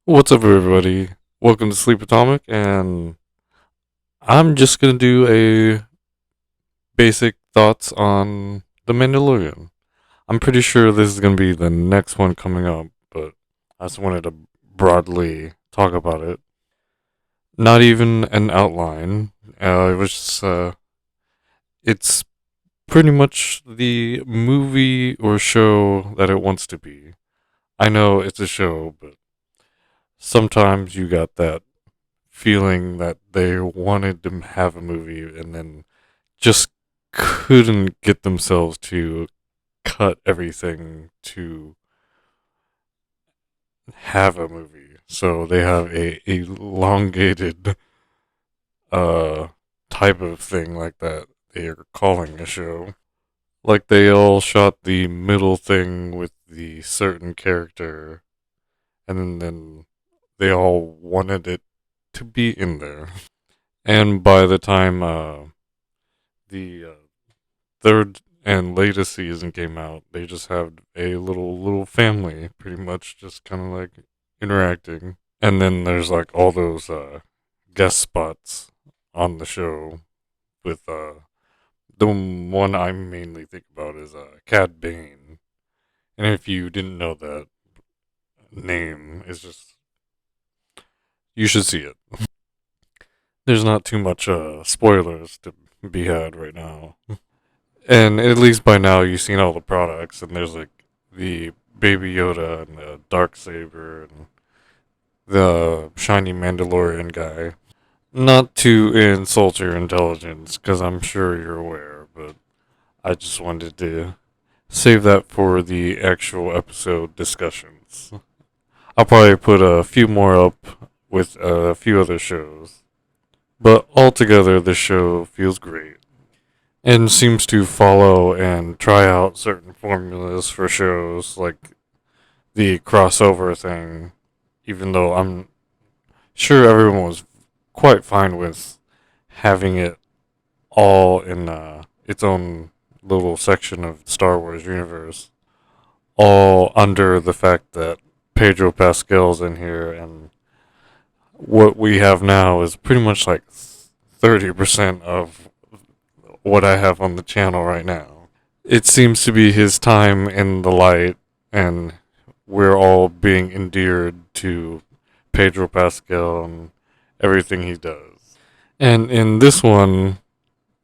What's up, everybody? Welcome to Sleep Atomic, and I'm just gonna do a basic thoughts on the Mandalorian. I'm pretty sure this is gonna be the next one coming up, but I just wanted to broadly talk about it. Not even an outline. It was just, it's pretty much the movie or show that it wants to be. I know it's a show, but sometimes you got that feeling that they wanted to have a movie and then just couldn't get themselves to cut everything to have a movie. So they have a elongated uh type of thing like that they are calling a show. Like they all shot the middle thing with the certain character and then they all wanted it to be in there. And by the time the third and latest season came out, they just had a little family, pretty much, just kind of like interacting. And then there's like all those guest spots on the show with the one I mainly think about is Cad Bane. And if you didn't know that name, is just you should see it. There's not too much spoilers to be had right now. And at least by now you've seen all the products, and there's like the Baby Yoda and the Dark Saber and the shiny Mandalorian guy. Not to insult your intelligence, because I'm sure you're aware, but I just wanted to save that for the actual episode discussions. I'll probably put a few more up with a few other shows, but altogether, this show feels great and seems to follow and try out certain formulas for shows like the crossover thing, even though I'm sure everyone was quite fine with having it all in its own little section of the Star Wars universe, all under the fact that Pedro Pascal's in here, and what we have now is pretty much like 30% of what I have on the channel right now. It seems to be his time in the light, and we're all being endeared to Pedro Pascal and everything he does. And in this one,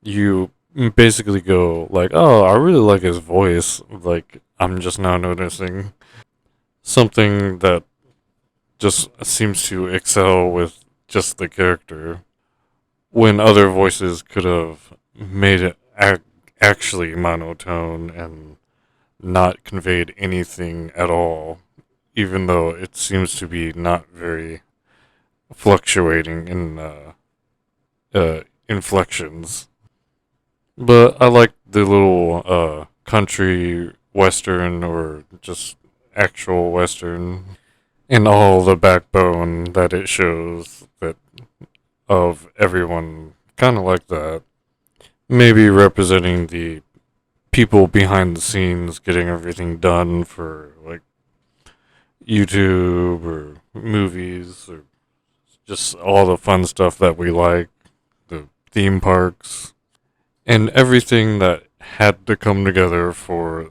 you basically go like, "Oh, I really like his voice." Like I'm just now noticing something that just seems to excel with just the character when other voices could have made it actually monotone and not conveyed anything at all, even though it seems to be not very fluctuating in inflections. But I like the little country western or just actual western and all the backbone that it shows that of everyone kind of like that. Maybe representing the people behind the scenes getting everything done for like YouTube or movies or just all the fun stuff that we like, the theme parks, and everything that had to come together for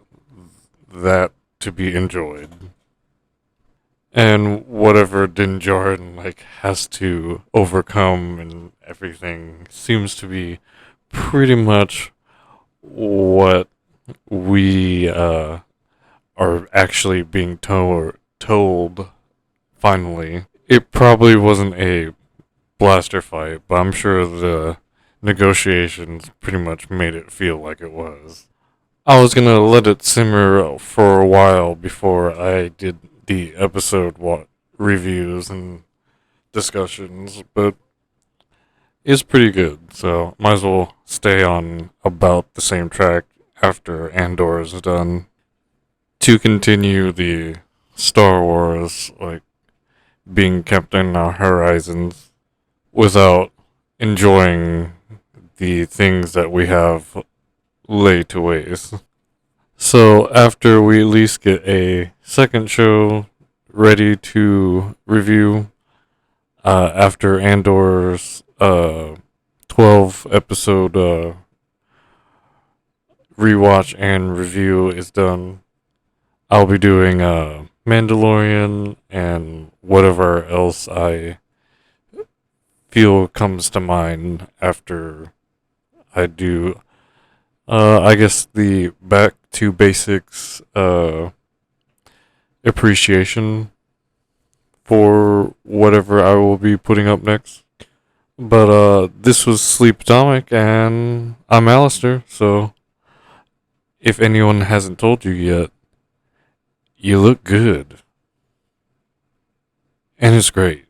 that to be enjoyed. And whatever Din Djarin like has to overcome and everything seems to be pretty much what we are actually being told finally. It probably wasn't a blaster fight, but I'm sure the negotiations pretty much made it feel like it was. I was gonna let it simmer for a while before I did the episode reviews and discussions, but it's pretty good, so might as well stay on about the same track after Andor is done to continue the Star Wars like being kept in our horizons without enjoying the things that we have laid to waste. So after we at least get a second show ready to review after Andor's 12 episode rewatch and review is done. I'll be doing Mandalorian and whatever else I feel comes to mind after I do. I guess the back to basics appreciation for whatever I will be putting up next. But this was Sleep Atomic, and I'm Alistair. So if anyone hasn't told you yet, you look good, and it's great.